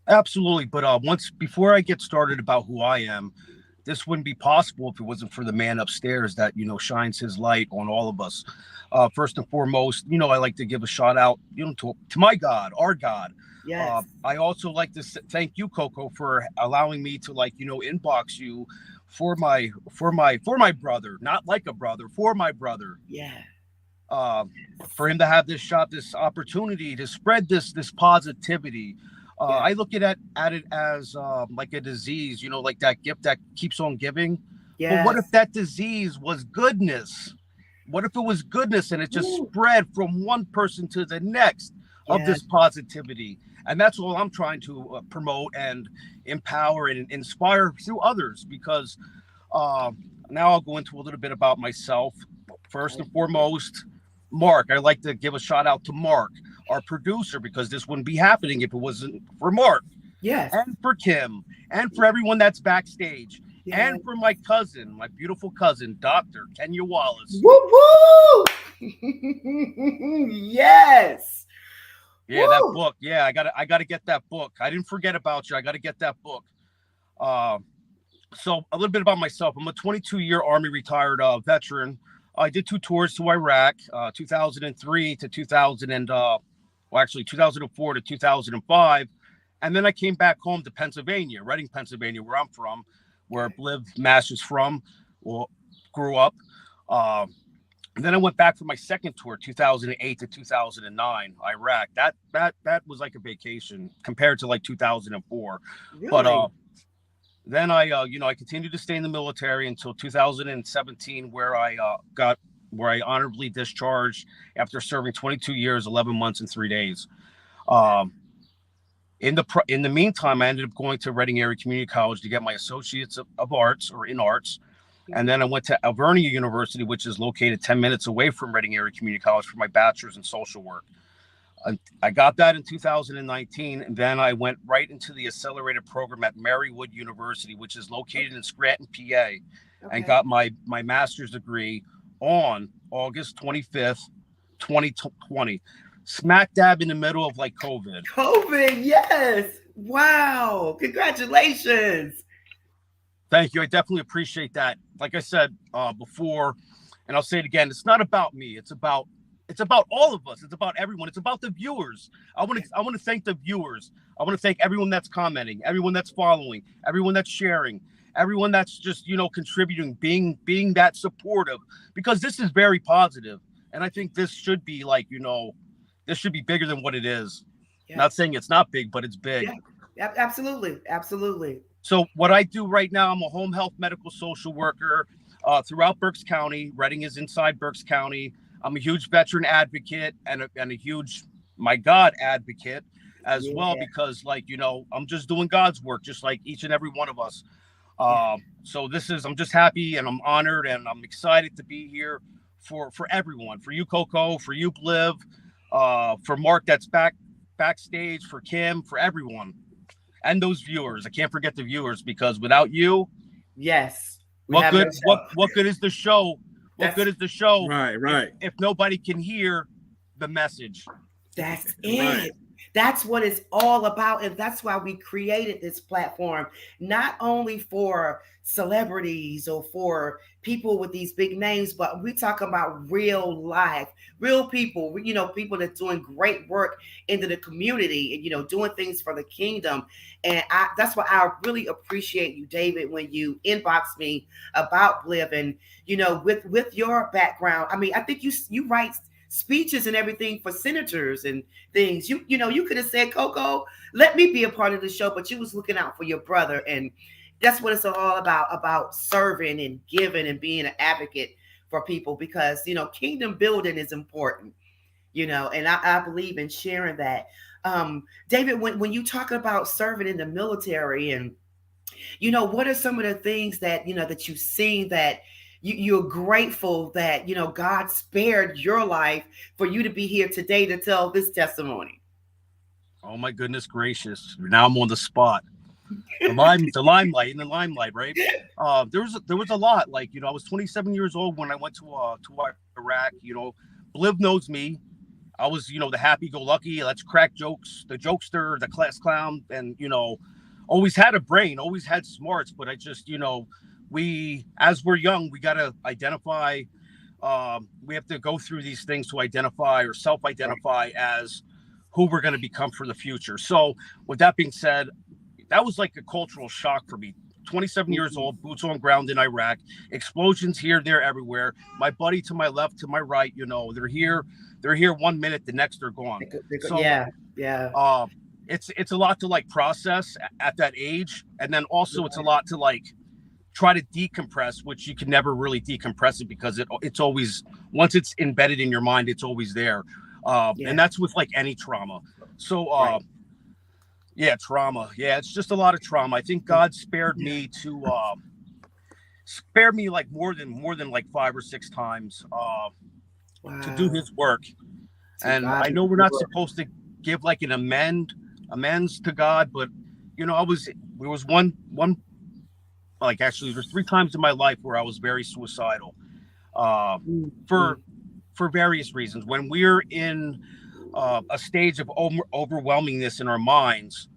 Absolutely. But before I get started about who I am, this wouldn't be possible if it wasn't for the man upstairs that, shines his light on all of us. First and foremost, I like to give a shout out, to my God, our God. Yes. I also like to thank you, Coco, for allowing me to inbox you for my brother, not like a brother, for my brother. Yeah. For him to have this opportunity to spread this positivity. I look at it as like a disease, like that gift that keeps on giving. Yes. But what if that disease was goodness? What if it was goodness and it just spread from one person to the next of this positivity? And that's all I'm trying to promote and empower and inspire through others, because now I'll go into a little bit about myself. First and foremost, Mark. I like to give a shout out to Mark, our producer, because this wouldn't be happening if it wasn't for Mark. Yes. And for Kim, and for everyone that's backstage, and for my cousin, my beautiful cousin, Dr. Kenya Wallace. Woo woo! Yes. Yeah, that book. Yeah, I gotta get that book. I didn't forget about you. I gotta get that book. So a little bit about myself. I'm a 22-year Army retired veteran. I did 2 tours to Iraq, 2003 to 2004 to 2005. And then I came back home to Pennsylvania, Reading, Pennsylvania, where I'm from, where Bliv Mash is from, grew up. And then I went back for my second tour, 2008 to 2009, Iraq. That was like a vacation compared to like 2004. Really? But then I continued to stay in the military until 2017, where I honorably discharged after serving 22 years, 11 months, and 3 days. In the meantime, I ended up going to Reading Area Community College to get my Associates of Arts, or in Arts. And then I went to Alvernia University, which is located 10 minutes away from Reading Area Community College, for my bachelor's in social work. I got that in 2019, and then I went right into the accelerated program at Marywood University, which is located in Scranton, PA, and got my master's degree on August 25th, 2020, smack dab in the middle of like COVID. COVID, yes. Wow. Congratulations. Thank you. I definitely appreciate that. Like I said before, and I'll say it again, it's not about me. It's about all of us. It's about everyone. It's about the viewers. I want to thank the viewers. I want to thank everyone that's commenting, everyone that's following, everyone that's sharing, everyone that's just, contributing, being that supportive, because this is very positive. And I think this should be this should be bigger than what it is. Yeah. Not saying it's not big, but it's big. Yeah, absolutely. Absolutely. So what I do right now, I'm a home health medical social worker throughout Berks County. Reading is inside Berks County. I'm a huge veteran advocate and a huge, my God, advocate as well, because I'm just doing God's work, just like each and every one of us. So I'm just happy and I'm honored and I'm excited to be here for everyone, for you, Coco, for you, Bliv, for Mark that's backstage, for Kim, for everyone. And those viewers. I can't forget the viewers, because without you, what good is the show? What good is the show? Right. If nobody can hear the message. That's it. Right. That's what it's all about. And that's why we created this platform, not only for celebrities or for people with these big names, but we talk about real life, real people, people that's doing great work into the community and, doing things for the kingdom. And that's why I really appreciate you, David, when you inbox me about Bliv and, with your background. I mean, I think you write speeches and everything for senators and things. You know, you could have said, Coco, let me be a part of the show, but you was looking out for your brother. And that's what it's all about serving and giving and being an advocate for people, because, you know, kingdom building is important, you know, and I believe in sharing that. David, when you talk about serving in the military, and, you know, what are some of the things that, you know, that you've seen that you're grateful that, you know, God spared your life for you to be here today to tell this testimony? Oh my goodness gracious! Now I'm on the spot. The limelight, right? There was a lot. Like, you know, I was 27 years old when I went to Iraq. You know, Bliv knows me. I was, you know, the happy-go-lucky, let's crack jokes, the jokester, the class clown, and, you know, always had a brain, always had smarts. But I just, you know, as we're young, we got to identify. We have to go through these things to identify or self-identify as who we're going to become for the future. So with that being said, that was like a cultural shock for me. 27 years old, boots on ground in Iraq, explosions here, there, everywhere. My buddy to my left, to my right, you know, they're here 1 minute, the next they're gone. So yeah. It's a lot to like process at that age. And then also it's a lot to like try to decompress, which you can never really decompress it, because it's always, once it's embedded in your mind, it's always there. And that's with like any trauma. So yeah, trauma. Yeah, it's just a lot of trauma. I think God spared me like more than like 5 or 6 times to do his work. And I know we're not supposed to give like an amends to God, but, you know, there was one like, actually there's 3 times in my life where I was very suicidal for various reasons. When we're in a stage of overwhelmingness in our minds,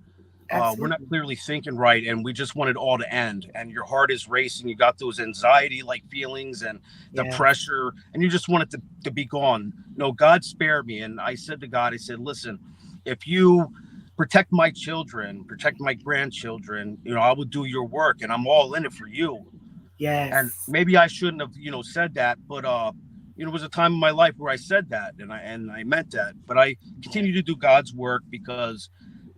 we're not clearly thinking right, and we just want it all to end, and your heart is racing, you got those anxiety like feelings and the pressure, and you just want it to be gone. No, God spared me. And I said to God, I said, listen, if you protect my children, protect my grandchildren, you know, I will do your work, and I'm all in it for you. Yes. And maybe I shouldn't have, you know, said that, but you know, it was a time in my life where I said that, and I meant that. But I continue to do God's work because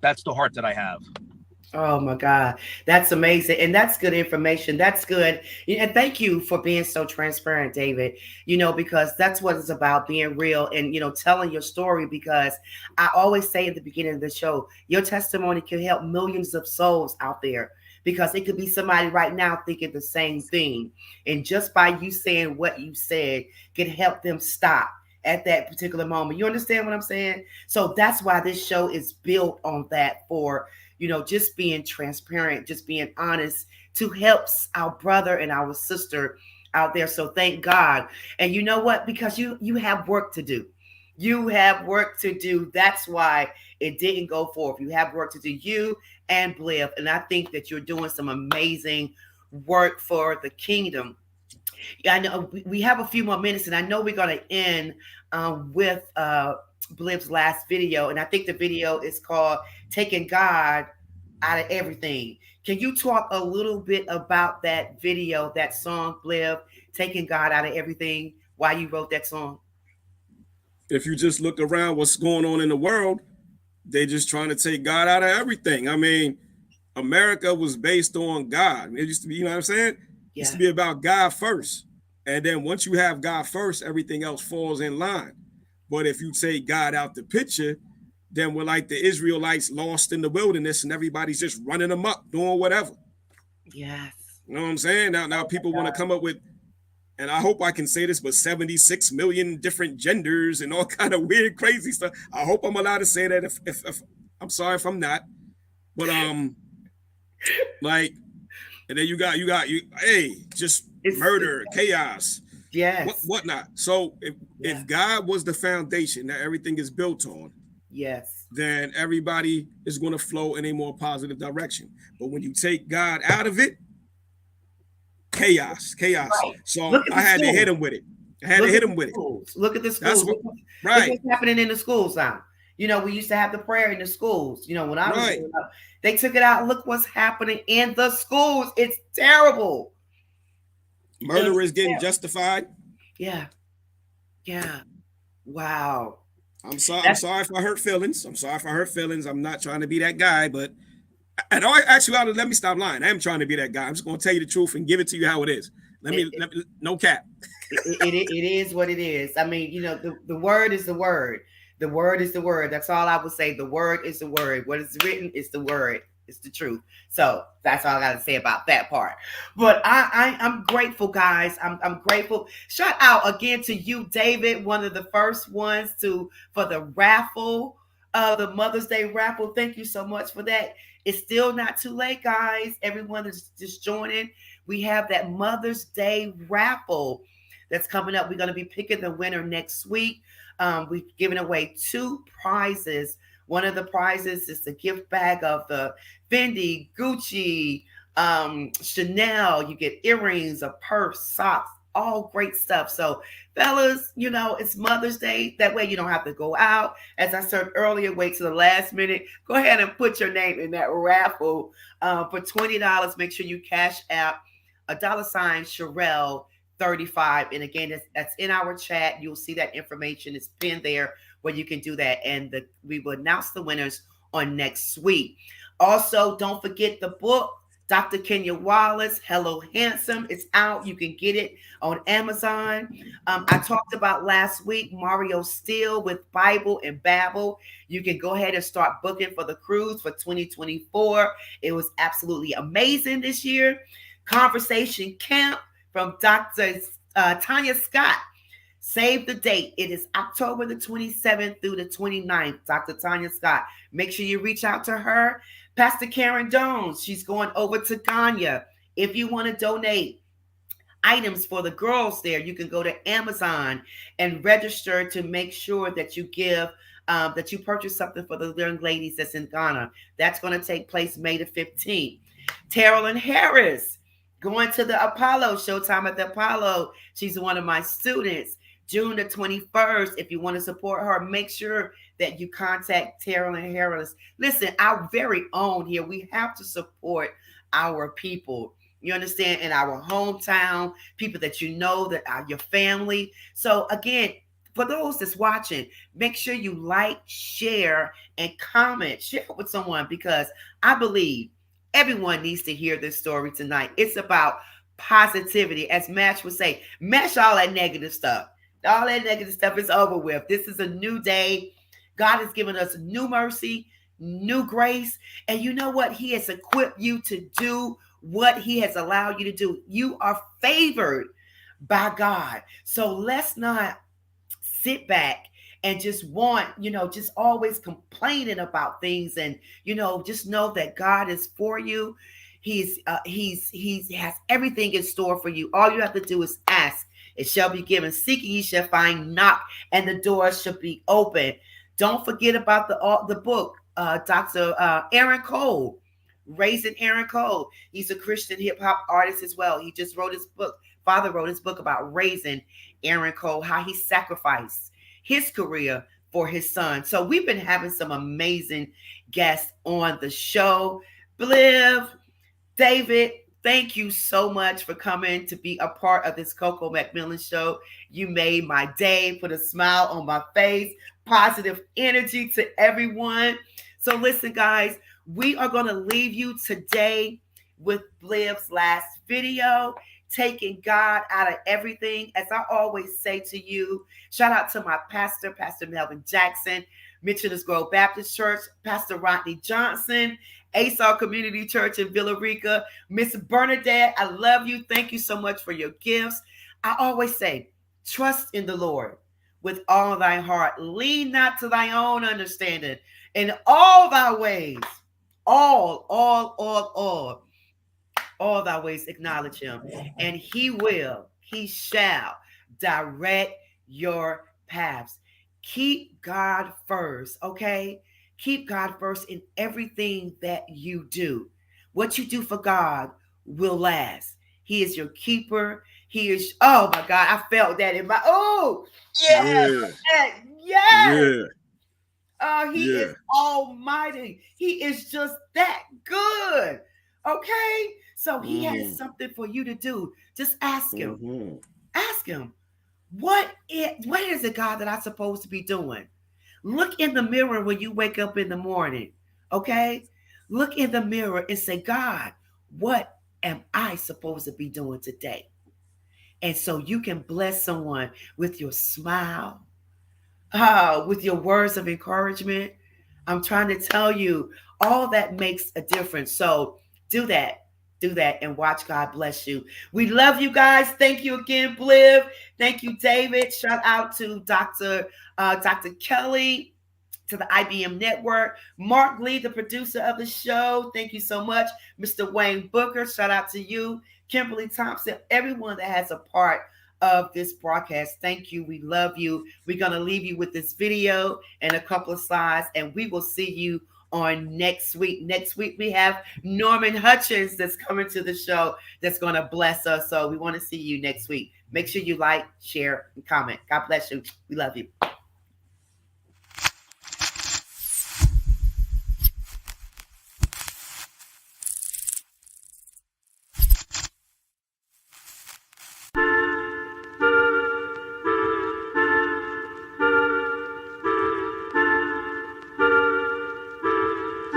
that's the heart that I have. Oh my God, that's amazing. And that's good information. That's good. And thank you for being so transparent, David, you know, because that's what it's about, being real and, you know, telling your story. Because I always say at the beginning of the show, your testimony can help millions of souls out there, because it could be somebody right now thinking the same thing. And just by you saying what you said can help them stop at that particular moment. You understand what I'm saying? So that's why this show is built on that, for, you know, just being transparent, just being honest, to help our brother and our sister out there. So thank God. And you know what? Because you have work to do. You have work to do. That's why it didn't go forth. You have work to do, you and Bliv. And I think that you're doing some amazing work for the kingdom. Yeah, I know we have a few more minutes, and I know we're going to end with Bliv's last video. And I think the video is called Taking God Out of Everything. Can you talk a little bit about that video, that song, Bliv, Taking God Out of Everything, why you wrote that song? If you just look around what's going on in the world, they just trying to take God out of everything. I mean, America was based on God. It used to be, you know what I'm saying? It used to be about God first. And then once you have God first, everything else falls in line. But if you take God out the picture, then we're like the Israelites lost in the wilderness, and everybody's just running amok, doing whatever. Yes. You know what I'm saying? Now people want to come up with, and I hope I can say this, but 76 million different genders and all kind of weird, crazy stuff. I hope I'm allowed to say that. If I'm sorry if I'm not, but like, and then you got just murder, chaos, yes, whatnot. So if God was the foundation that everything is built on, yes, then everybody is going to flow in a more positive direction. But when you take God out of it, chaos. Right. So I had to hit him with it. Look at the schools. Look what's happening in the schools now. You know, we used to have the prayer in the schools. You know, when I was growing up, they took it out. Look what's happening in the schools. It's terrible. Murder is getting justified. Yeah. Wow. I'm sorry. I'm That's sorry if I hurt feelings. I'm sorry if I hurt feelings. I'm not trying to be that guy, but and all actually, let me stop lying. I am trying to be that guy. I'm just going to tell you the truth and give it to you how it is. No cap. it is what it is. I mean, the word is the word. The word is the word. That's all I would say. The word is the word. What is written is the word. It's the truth. So that's all I got to say about that part. But I'm grateful, guys. I'm grateful. Shout out again to you, David, one of the first ones for the raffle, the Mother's Day raffle. Thank you so much for that. It's still not too late, guys. Everyone is just joining. We have that Mother's Day raffle that's coming up. We're going to be picking the winner next week. We've given away 2 prizes. One of the prizes is the gift bag of the Fendi, Gucci, Chanel. You get earrings, a purse, socks, all great stuff. So, fellas, it's Mother's Day. That way you don't have to go out. As I said earlier, wait to the last minute. Go ahead and put your name in that raffle for $20. Make sure you cash out $sign Sherelle 35. And again, that's in our chat. You'll see that information is pinned there where you can do that. And we will announce the winners on next week. Also, don't forget the book, Dr. Kenya Wallace, Hello Handsome. It's out. You can get it on Amazon. I talked about last week, Mario Steele with Bible and Babel. You can go ahead and start booking for the cruise for 2024. It was absolutely amazing this year. Conversation Camp from Dr. Tanya Scott. Save the date. It is October the 27th through the 29th. Dr. Tanya Scott. Make sure you reach out to her. Pastor Karen Jones. She's going over to Ghana. If you want to donate items for the girls there, you can go to Amazon and register to make sure that you give that you purchase something for the young ladies that's in Ghana. That's going to take place May the 15th. Terrell Harris going to the Apollo, Showtime at the Apollo. She's one of my students. June the 21st. If you want to support her, make sure that you contact Terrell Harris. Listen, our very own here, we have to support our people. You understand? In our hometown, people that you know that are your family. So again, for those that's watching, make sure you like, share, and comment. Share it with someone because I believe everyone needs to hear this story tonight. It's about positivity. As Mash would say, mash all that negative stuff. All that negative stuff is over with. This is a new day. God has given us new mercy, new grace. And you know what? He has equipped you to do what he has allowed you to do. You are favored by God. So let's not sit back and just just always complaining about things. And, just know that God is for you. He has everything in store for you. All you have to do is ask. It shall be given. Seeking ye shall find. Knock, and the door shall be open. Don't forget about the book, Dr. Aaron Cole, Raising Aaron Cole. He's a Christian hip hop artist as well. He just wrote his book. Father wrote his book about raising Aaron Cole, how he sacrificed his career for his son. So we've been having some amazing guests on the show. Bliv, David, thank you so much for coming to be a part of this Coco McMillan show. You made my day, put a smile on my face, positive energy to everyone. So listen, guys, we are going to leave you today with Bliv's last video, taking God out of everything. As I always say to you, shout out to my pastor, Pastor Melvin Jackson, Mitchell's Grove Baptist Church, Pastor Rodney Johnson, ASAR Community Church in Villa Rica. Miss Bernadette, I love you. Thank you so much for your gifts. I always say, trust in the Lord with all thy heart. Lean not to thy own understanding. In all thy ways, all thy ways acknowledge him. And he shall direct your paths. Keep God first, okay? Keep God first in everything that you do. What you do for God will last. He is your keeper. He is, oh my God, I felt that in my, yes. Yeah. Oh, he is almighty. He is just that good. Okay? So he has something for you to do. Just ask him. Ask him. What is it, God, that I'm supposed to be doing? Look in the mirror when you wake up in the morning, okay? Look in the mirror and say, God, what am I supposed to be doing today? And so you can bless someone with your smile, with your words of encouragement. I'm trying to tell you, all that makes a difference. So do that, and watch God bless you. We love you guys. Thank you again, Bliv. Thank you, David. Shout out to Dr. Kelly, to the IBM Network. Mark Lee, the producer of the show. Thank you so much. Mr. Wayne Booker, shout out to you. Kimberly Thompson, everyone that has a part of this broadcast. Thank you. We love you. We're going to leave you with this video and a couple of slides, and we will see you on next week. Next week, we have Norman Hutchins that's coming to the show that's going to bless us. So we want to see you next week. Make sure you like, share, and comment. God bless you. We love you.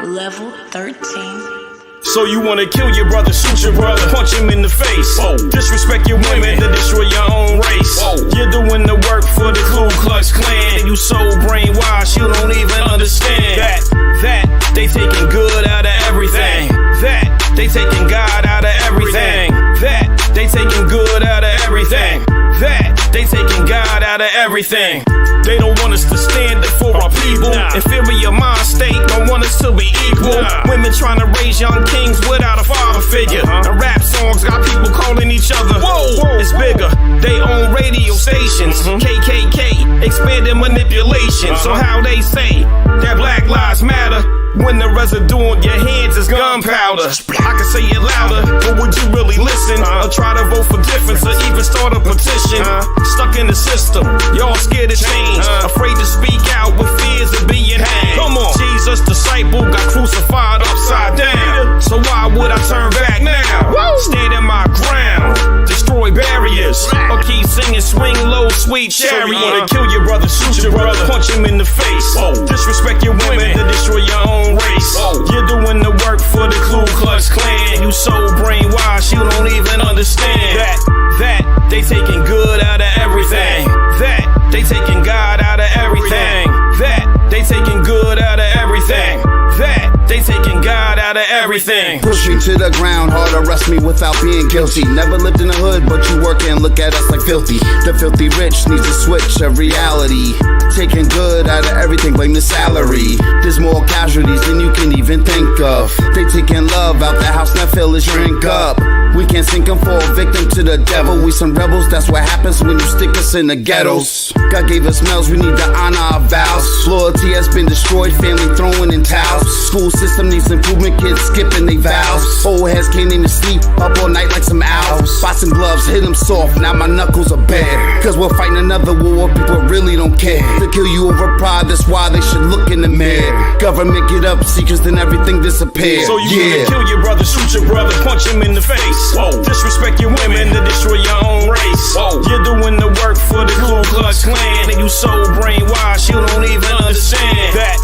Level 13. So you wanna kill your brother, shoot your brother, punch him in the face. Whoa. Disrespect your women to destroy your own race. Whoa. You're doing the work for the Ku Klux Klan. You so brainwashed, you don't even understand that they taking good out of everything. That they taking God out of everything. That they taking good out of everything. That they taking God out of everything. They don't want us to stand up for our people. Inferior mind state don't want us to be equal. Women trying to raise young kings without a father figure. And rap songs got people calling each other. Whoa, it's bigger. They own radio stations. KKK, expanded manipulation. So how they say that Black Lives Matter when the residue on your hands is gunpowder. I can say it louder, but would you really listen? Or try to vote for difference or even start a petition? Stuck in the system, y'all scared to change, afraid to speak out with fears of being hanged. Come on, Jesus' disciple got crucified upside down. So why would I turn back now? Stand in my ground, destroy barriers, or keep singing swing low, sweet chariot. So you wanna kill your brother, shoot your brother, punch him in the face. Disrespect your women to destroy your own race. You're doing the work for the Ku Klux Klan. You so brainwashed, you don't even understand that they taking good out of everything. That they taking God out of everything. That they taking good out of everything. That they taking God out of everything. Push me to the ground, hard to arrest me without being guilty. Never lived in the hood, but you work and look at us like filthy. The filthy rich needs a switch of reality. Taking good out of everything, blame the salary. There's more casualties than you can even think of. They taking love out the house, now fill his drink up. We can't sink him for a victim to the devil. We some rebels, that's what happens when you stick us in the ghettos. God gave us males, we need to honor our vows. Loyalty has been destroyed, family throwing in towels. School system needs improvement, kids skipping they vows. Old heads can't even sleep, up all night like some owls. Boxing gloves, hit them soft, now my knuckles are bare. Cause we're fighting another war, people really don't care. To kill you over pride, that's why they should look in the mirror. Government get up, secrets, then everything disappears. So you wanna kill your brother, shoot your brother, punch him in the face. Disrespect your women to destroy your own race. You're doing the work for the Ku Klux Klan. And you so brainwashed, you don't even understand that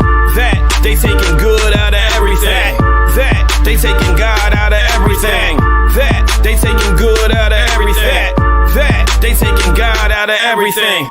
they taking good out of everything. That they taking God out of everything. That they taking good out of everything. That they taking God out of everything.